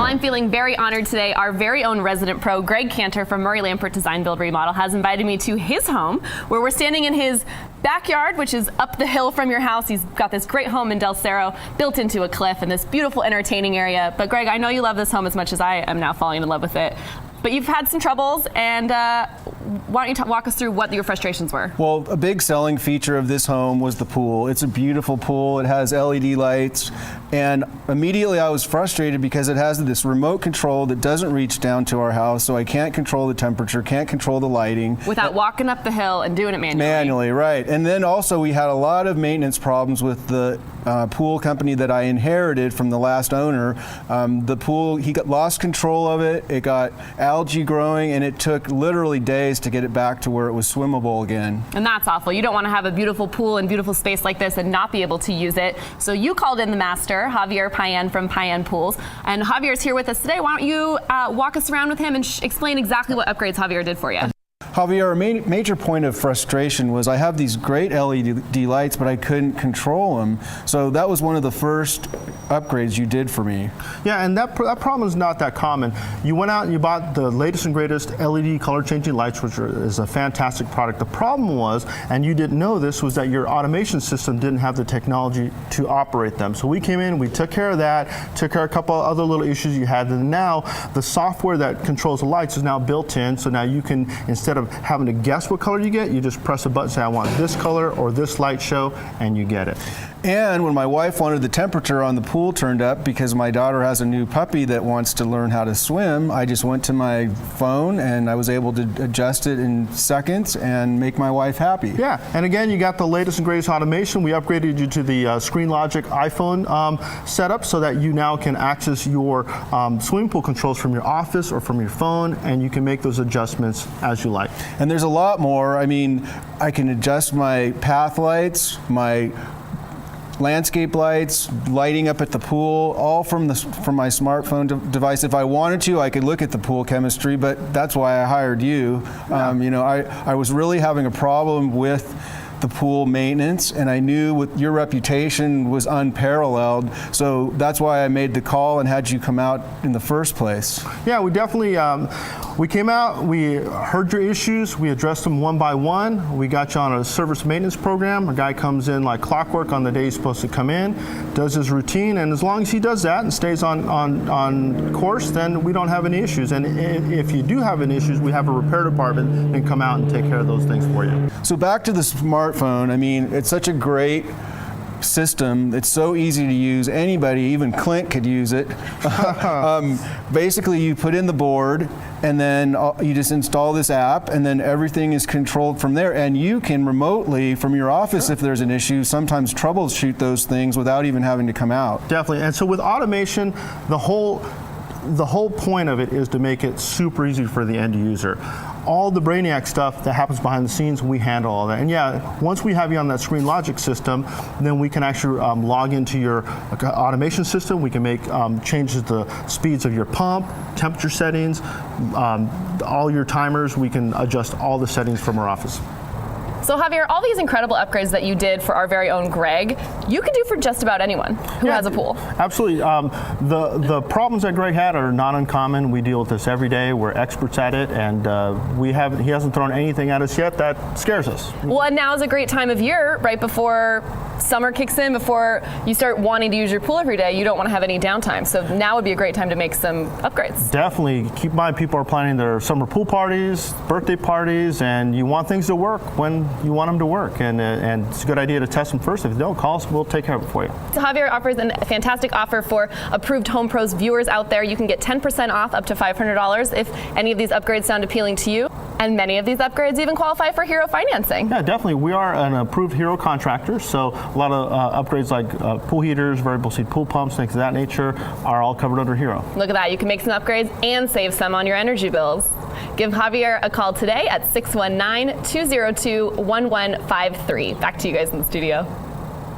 I'm feeling very honored today. Our very own resident pro, Greg Cantor from Murray Lampert Design Build Remodel, has invited me to his home, where we're standing in his backyard, which is up the hill from your house. He's got this great home in Del Cerro, built into a cliff, and this beautiful entertaining area. But Greg, I know you love this home as much as I am now falling in love with it. But you've had some troubles, and why don't you walk us through what your frustrations were? Well, a big selling feature of this home was the pool. It's a beautiful pool. It has LED lights, and immediately I was frustrated because it has this remote control that doesn't reach down to our house, so I can't control the temperature, can't control the lighting. Without walking up the hill and doing it manually. Manually, right. And then also we had a lot of maintenance problems with the pool company that I inherited from the last owner. The pool, he lost control of it. It got algae growing, and it took literally days to get it back to where it was swimmable again. And that's awful. You don't want to have a beautiful pool and beautiful space like this and not be able to use it. So you called in the master, Javier Payan from Payan Pools. And Javier's here with us today. Why don't you walk us around with him and explain exactly what upgrades Javier did for you? Javier, a major point of frustration was I have these great LED lights, but I couldn't control them. So that was one of the first upgrades you did for me. Yeah, and that problem is not that common. You went out and you bought the latest and greatest LED color changing lights, which is a fantastic product. The problem was, and you didn't know this, was that your automation system didn't have the technology to operate them. So we came in, we took care of that, took care of a couple of other little issues you had, and now the software that controls the lights is now built in, so now you can, instead of having to guess what color you get, you just press a button, say I want this color or this light show, and you get it. And when my wife wanted the temperature on the pool turned up because my daughter has a new puppy that wants to learn how to swim, I just went to my phone and I was able to adjust it in seconds and make my wife happy. Yeah, and again, you got the latest and greatest automation. We upgraded you to the ScreenLogic iPhone setup so that you now can access your swimming pool controls from your office or from your phone, and you can make those adjustments as you like. And there's a lot more. I mean, I can adjust my path lights, my landscape lights, lighting up at the pool, all from my smartphone device. If I wanted to, I could look at the pool chemistry, but that's why I hired you. Yeah. You know, I was really having a problem with the pool maintenance, and I knew with your reputation was unparalleled, so that's why I made the call and had you come out in the first place. Yeah, we definitely, we came out, we heard your issues, we addressed them one by one. We got you on a service maintenance program. A guy comes in like clockwork on the day he's supposed to come in, does his routine, and as long as he does that and stays on course, then we don't have any issues. And if you do have any issues, we have a repair department and come out and take care of those things for you. So back to the smartphone. I mean, it's such a great system. It's so easy to use. Anybody, even Clint, could use it. Basically, you put in the board, and then you just install this app, and then everything is controlled from there. And you can remotely, from your office, if there's an issue, sometimes troubleshoot those things without even having to come out. Definitely. And so with automation, the whole point of it is to make it super easy for the end user. All the brainiac stuff that happens behind the scenes, we handle all that. And yeah, once we have you on that ScreenLogic system, then we can actually log into your automation system. We can make changes to the speeds of your pump, temperature settings, all your timers. We can adjust all the settings from our office. So Javier, all these incredible upgrades that you did for our very own Greg, you could do for just about anyone who has a pool. Absolutely. The problems that Greg had are not uncommon. We deal with this every day. We're experts at it, and he hasn't thrown anything at us yet that scares us. Well, and now is a great time of year, right before summer kicks in, before you start wanting to use your pool every day. You don't want to have any downtime. So now would be a great time to make some upgrades. Definitely. Keep in mind, people are planning their summer pool parties, birthday parties, and you want things to work when you want them to work. And it's a good idea to test them first. If they don't, call us. We'll take care of it for you. So Javier offers a fantastic offer for approved Home Pros viewers out there. You can get 10% off up to $500 if any of these upgrades sound appealing to you. And many of these upgrades even qualify for Hero financing. Yeah, definitely. We are an approved Hero contractor, so a lot of upgrades like pool heaters, variable speed pool pumps, things of that nature are all covered under Hero. Look at that. You can make some upgrades and save some on your energy bills. Give Javier a call today at 619-202-1153. Back to you guys in the studio.